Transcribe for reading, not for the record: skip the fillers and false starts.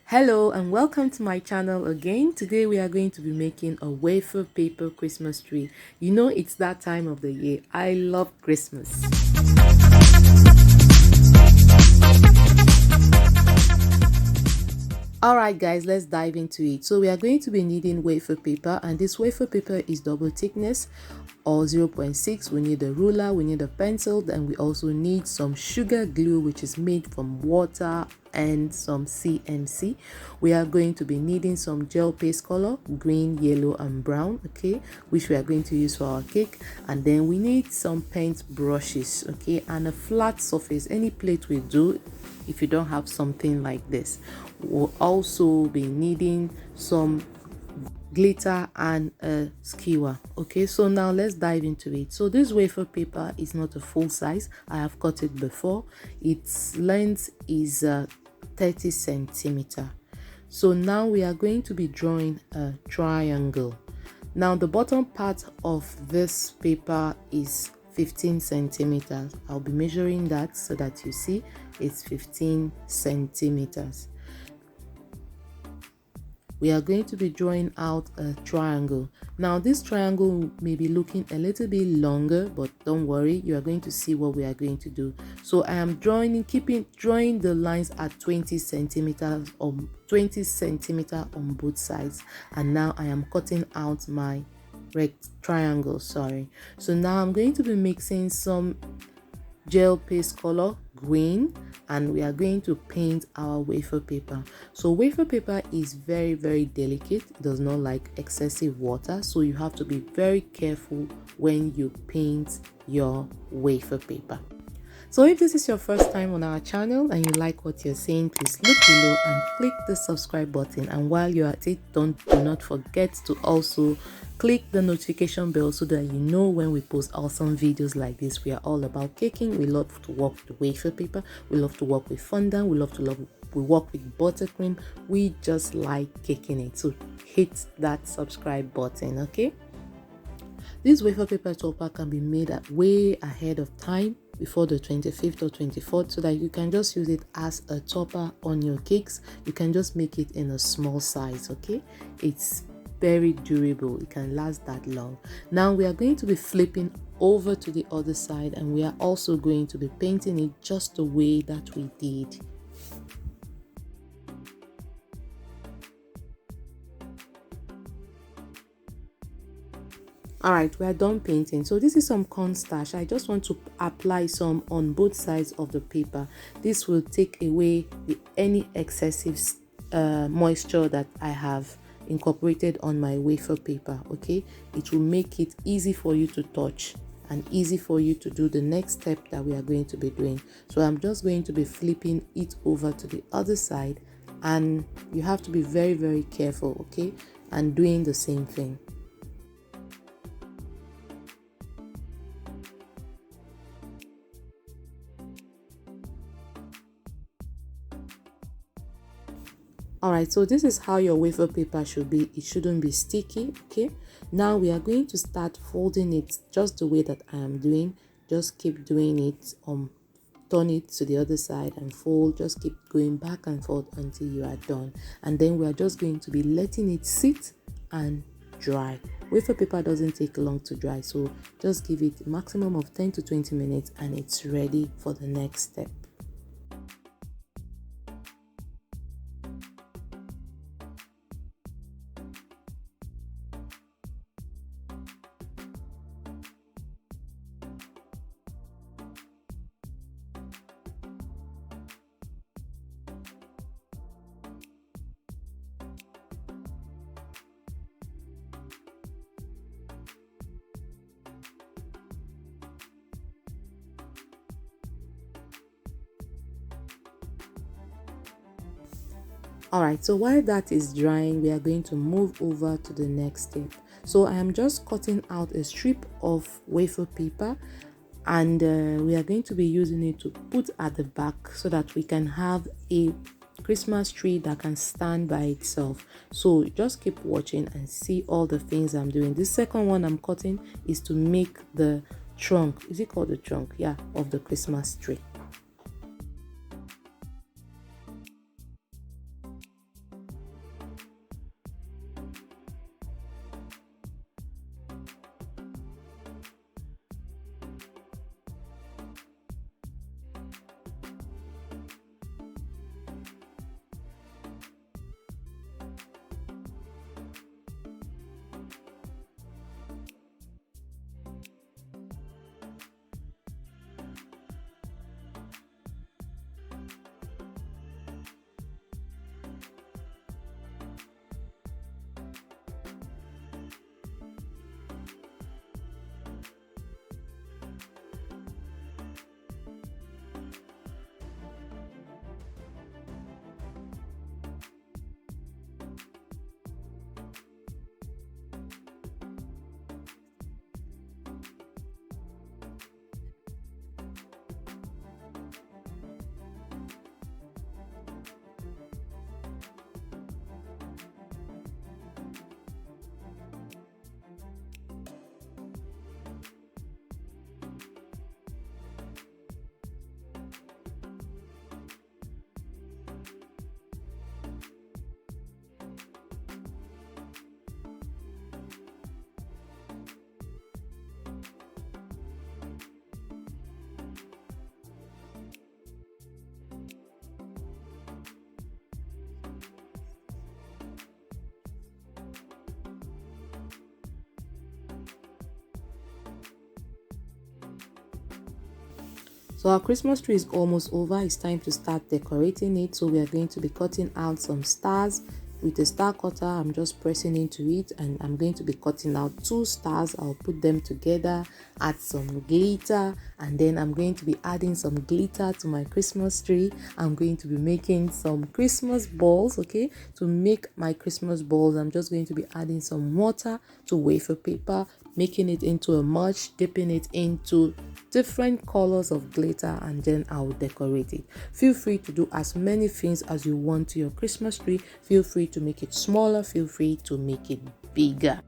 Hello and welcome to my channel again. Today we are going to be making a wafer paper Christmas tree. You know it's that time of the year. I love Christmas. Alright guys, let's dive into it. So we are going to be needing wafer paper, and this wafer paper is double thickness or 0.6. We need a ruler, we need a pencil, then we also need some sugar glue, which is made from water and some CMC. We are going to be needing some gel paste color, green, yellow and brown, okay, which we are going to use for our cake. And then we need some paint brushes, okay, and a flat surface. Any plate will do if you don't have something like this. We'll also be needing some glitter and a skewer. Okay, so now let's dive into it. So this wafer paper is not a full size. I have cut it before. Its length is 30 centimeter. So now we are going to be drawing a triangle. Now the bottom part of this paper is 15 centimeters. I'll be measuring that so that you see it's 15 centimeters. We are going to be drawing out a triangle. Now this triangle may be looking a little bit longer, but don't worry, you are going to see what we are going to do. So I am drawing the lines at 20 centimeters or 20 centimeter on both sides, and now I am cutting out my triangle. So now I'm going to be mixing some gel paste color, green, and we are going to paint our wafer paper. So wafer paper is very delicate. It does not like excessive water, so you have to be very careful when you paint your wafer paper. So if this is your first time on our channel and you like what you're seeing, please look below and click the subscribe button. And while you're at it, do not forget to also click the notification bell so that you know when we post awesome videos like this. We are all about caking. We love to work with wafer paper. We love to work with fondant. We work with buttercream. We just like caking it. So hit that subscribe button, okay? This wafer paper topper can be made way ahead of time, before the 25th or 24th, so that you can just use it as a topper on your cakes. You can just make it in a small size, okay? It's very durable. It can last that long. Now we are going to be flipping over to the other side, and we are also going to be painting it just the way that we did. Alright, we are done painting. So this is some cornstarch. I just want to apply some on both sides of the paper. This will take away any excessive moisture that I have incorporated on my wafer paper, okay? It will make it easy for you to touch and easy for you to do the next step that we are going to be doing. So I'm just going to be flipping it over to the other side, and you have to be very careful, okay? And doing the same thing. Alright, so this is how your wafer paper should be. It shouldn't be sticky, okay? Now we are going to start folding it just the way that I am doing. Just keep doing it, turn it to the other side and fold. Just keep going back and forth until you are done. And then we are just going to be letting it sit and dry. Wafer paper doesn't take long to dry, so just give it a maximum of 10 to 20 minutes and it's ready for the next step. Alright, so while that is drying, we are going to move over to the next step. So I am just cutting out a strip of wafer paper, and we are going to be using it to put at the back so that we can have a Christmas tree that can stand by itself. So just keep watching and see all the things I'm doing. This second one I'm cutting is to make the trunk. Is it called the trunk? Yeah, of the Christmas tree. So our Christmas tree is almost over. It's time to start decorating it. So we are going to be cutting out some stars with a star cutter. I'm just pressing into it, and I'm going to be cutting out 2 stars. I'll put them together, add some glitter, and then I'm going to be adding some glitter to my Christmas tree. I'm going to be making some Christmas balls. Okay, to make my Christmas balls, I'm just going to be adding some water to wafer paper, making it into a mush, dipping it into different colors of glitter, and then I'll decorate it. Feel free to do as many things as you want to your Christmas tree. Feel free to make it smaller, feel free to make it bigger.